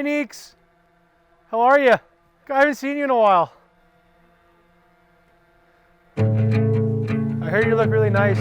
Hey, Neeks. How are you? I haven't seen you in a while. I heard you look really nice.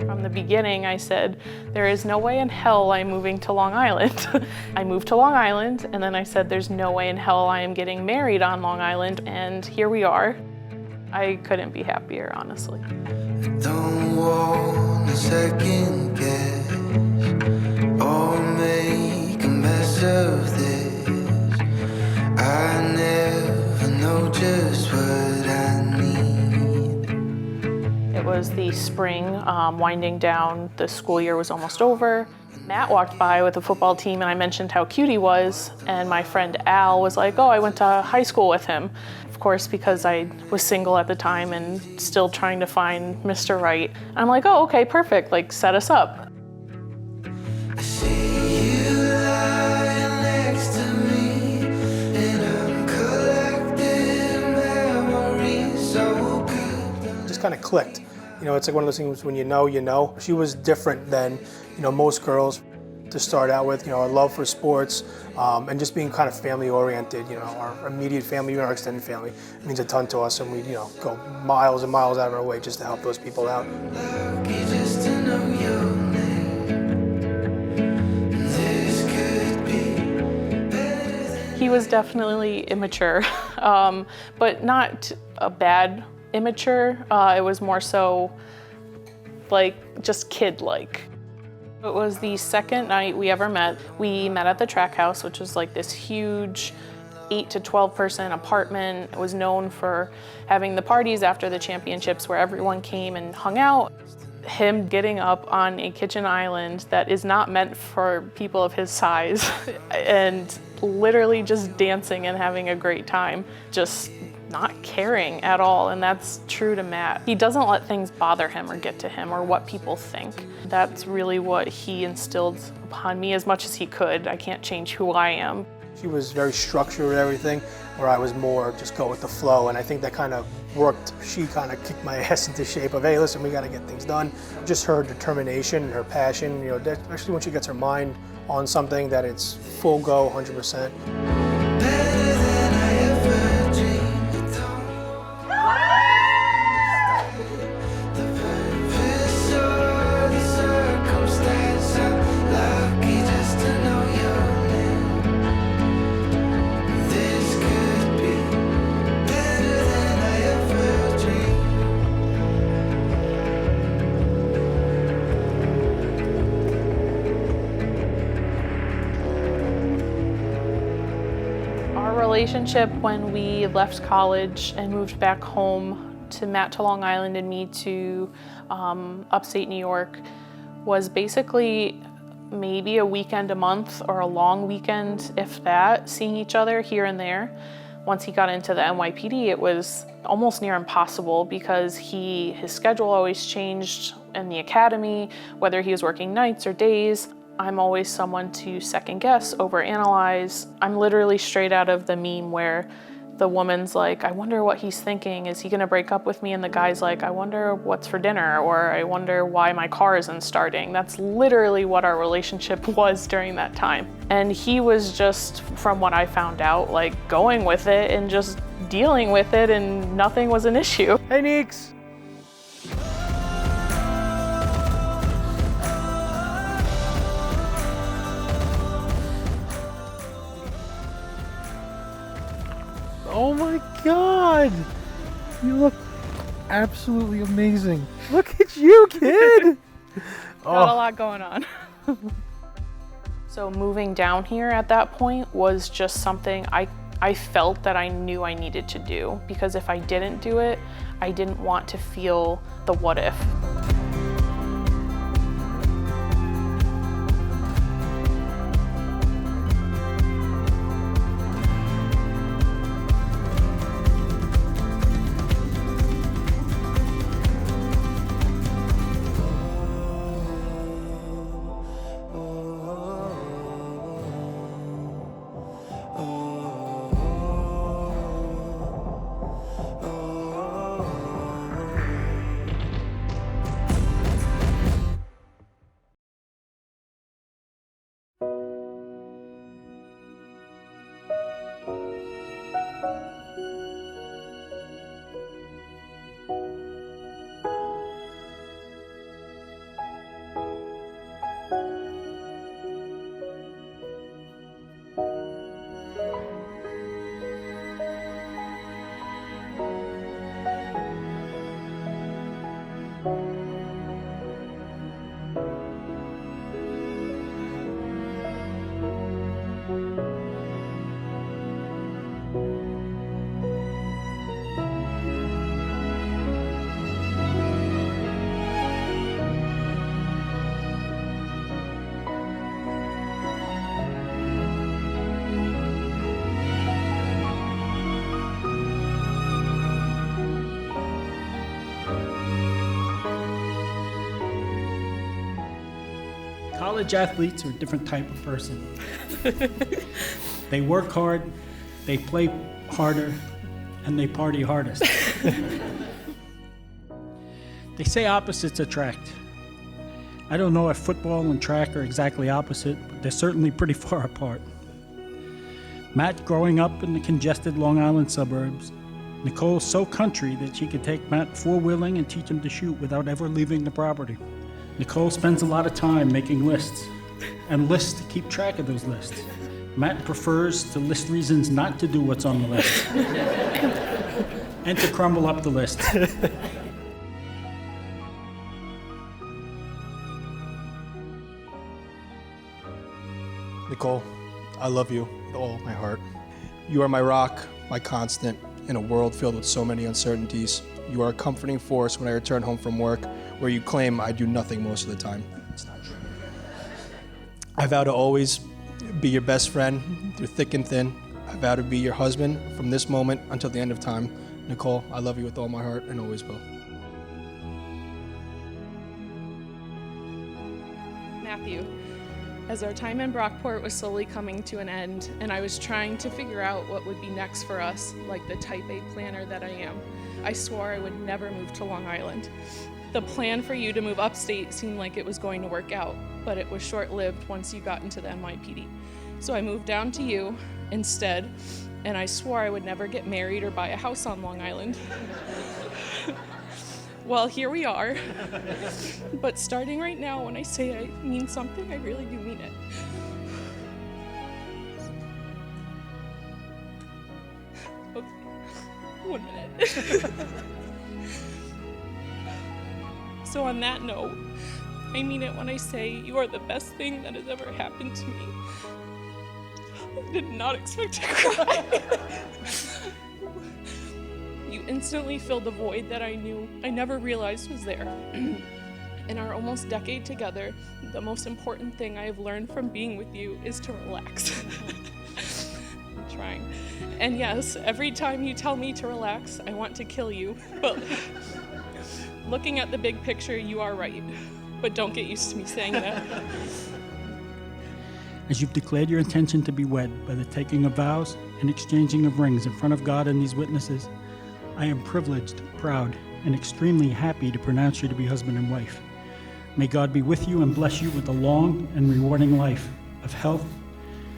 From the beginning, I said, there is no way in hell I'm moving to Long Island. I moved to Long Island, and then I said, there's no way in hell I am getting married on Long Island, and here we are. I couldn't be happier, honestly. Don't want a second guess or make a mess of this. I never know just what I need. It was the spring, winding down. The school year was almost over. Matt walked by with the football team and I mentioned how cute he was, and my friend Al was like, oh, I went to high school with him. Of course, because I was single at the time and still trying to find Mr. Right. I'm like, oh, okay, perfect, like set us up. I see you lying next to me, and I'm collecting memories so good. Just kind of clicked. You know, it's like one of those things when you know, you know. She was different than, you know, most girls to start out with. You know, our love for sports and just being kind of family oriented. You know, our immediate family, even our extended family, means a ton to us, and we, you know, go miles and miles out of our way just to help those people out. Lucky just to know your name. This could be better than He was definitely immature, but not a bad immature. It was more so like just kid-like. It was the second night we ever met. We met at the track house, which was like this huge 8 to 12 person apartment. It was known for having the parties after the championships where everyone came and hung out. Him getting up on a kitchen island that is not meant for people of his size and literally just dancing and having a great time, just not caring at all, and that's true to Matt. He doesn't let things bother him or get to him or what people think. That's really what he instilled upon me as much as he could. I can't change who I am. She was very structured with everything, where I was more just go with the flow, and I think that kind of worked. She kind of kicked my ass into shape of, hey, listen, we got to get things done. Just her determination and her passion, you know, especially when she gets her mind on something, that it's full go, 100%. better than I ever dreamed. The purpose or the circumstance, I'm lucky just to know your name. This could be better than I ever dreamed. Our relationship when we left college and moved back home to Matt to Long Island and me to upstate New York was basically maybe a weekend a month or a long weekend, if that, seeing each other here and there. Once he got into the NYPD, it was almost near impossible because his schedule always changed in the academy, whether he was working nights or days. I'm always someone to second guess, overanalyze. I'm literally straight out of the meme where the woman's like, I wonder what he's thinking. Is he gonna break up with me? And the guy's like, I wonder what's for dinner, or I wonder why my car isn't starting. That's literally what our relationship was during that time. And he was just, from what I found out, like going with it and just dealing with it, and nothing was an issue. Hey, Neeks. Oh my God, you look absolutely amazing. Look at you, kid. Got a lot going on. So moving down here at that point was just something I felt that I knew I needed to do, because if I didn't do it, I didn't want to feel the what if. College athletes are a different type of person. They work hard, they play harder, and they party hardest. They say opposites attract. I don't know if football and track are exactly opposite, but they're certainly pretty far apart. Matt growing up in the congested Long Island suburbs, Nicole's so country that she could take Matt four-wheeling and teach him to shoot without ever leaving the property. Nicole spends a lot of time making lists, and lists to keep track of those lists. Matt prefers to list reasons not to do what's on the list, and to crumble up the list. Nicole, I love you with all my heart. You are my rock, my constant, in a world filled with so many uncertainties. You are a comforting force when I return home from work, where you claim I do nothing most of the time. It's not true. I vow to always be your best friend through thick and thin. I vow to be your husband from this moment until the end of time. Nicole, I love you with all my heart and always will. Matthew, as our time in Brockport was slowly coming to an end, and I was trying to figure out what would be next for us, like the type A planner that I am, I swore I would never move to Long Island. The plan for you to move upstate seemed like it was going to work out, but it was short-lived once you got into the NYPD. So I moved down to you instead, and I swore I would never get married or buy a house on Long Island. Well, here we are. But starting right now, when I say I mean something, I really do mean it. Okay. 1 minute. So on that note, I mean it when I say you are the best thing that has ever happened to me. I did not expect to cry. You instantly filled the void that I knew I never realized was there. In our almost decade together, the most important thing I have learned from being with you is to relax. I'm trying. And yes, every time you tell me to relax, I want to kill you. But looking at the big picture, you are right. But don't get used to me saying that. As you've declared your intention to be wed by the taking of vows and exchanging of rings in front of God and these witnesses, I am privileged, proud, and extremely happy to pronounce you to be husband and wife. May God be with you and bless you with a long and rewarding life of health,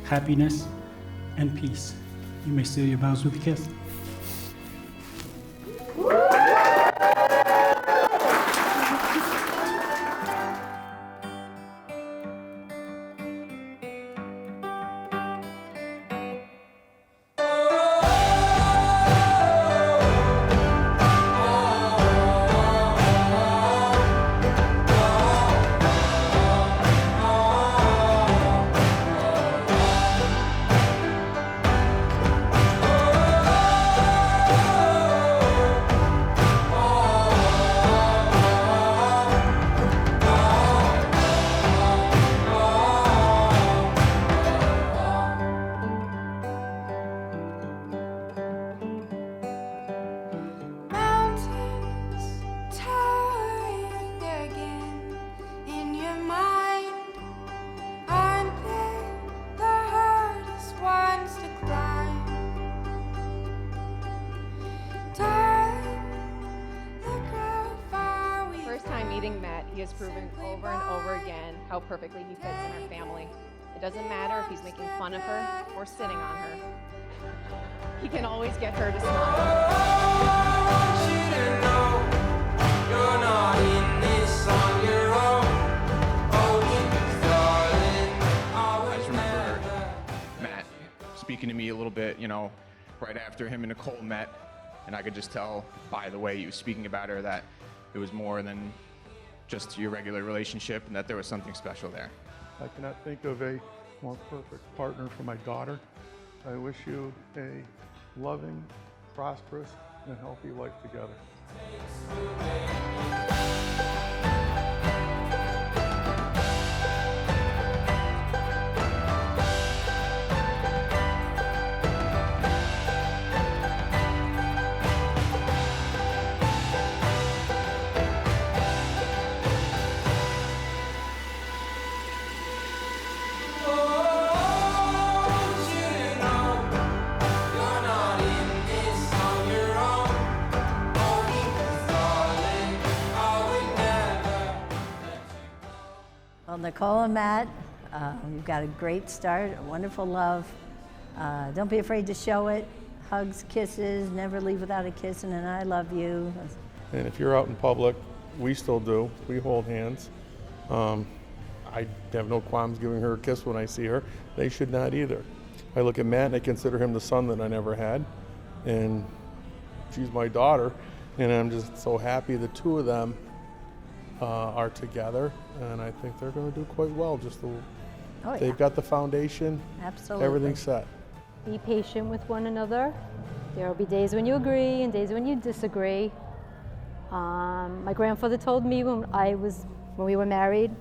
happiness, and peace. You may seal your vows with a kiss. Meeting Matt, he has proven over and over again how perfectly he fits in our family. It doesn't matter if he's making fun of her or sitting on her. he can always get her to smile. I just remember Matt speaking to me a little bit, right after him and Nicole met, and I could just tell by the way he was speaking about her that it was more than just your regular relationship and that there was something special there. I cannot think of a more perfect partner for my daughter. I wish you a loving, prosperous, and healthy life together. Well, Nicole and Matt, you've got a great start, a wonderful love. Don't be afraid to show it. Hugs, kisses, never leave without a kiss and an I love you. And if you're out in public, we still do. We hold hands. I have no qualms giving her a kiss when I see her. They should not either. I look at Matt and I consider him the son that I never had. And she's my daughter. And I'm just so happy the two of them are together. And I think they're going to do quite well. They've got the foundation. Absolutely. Everything's set. Be patient with one another. There will be days when you agree and days when you disagree. My grandfather told me when we were married,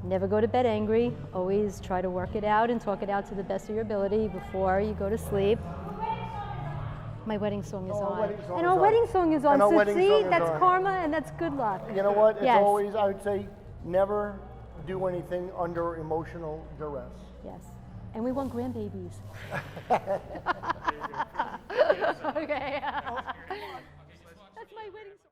never go to bed angry. Always try to work it out and talk it out to the best of your ability before you go to sleep. My wedding song is on. And our wedding song is on. So see, that's karma and that's good luck. You know what? It's Yes. always, I would say, never do anything under emotional duress. Yes. And we want grandbabies. Okay. That's my wedding song.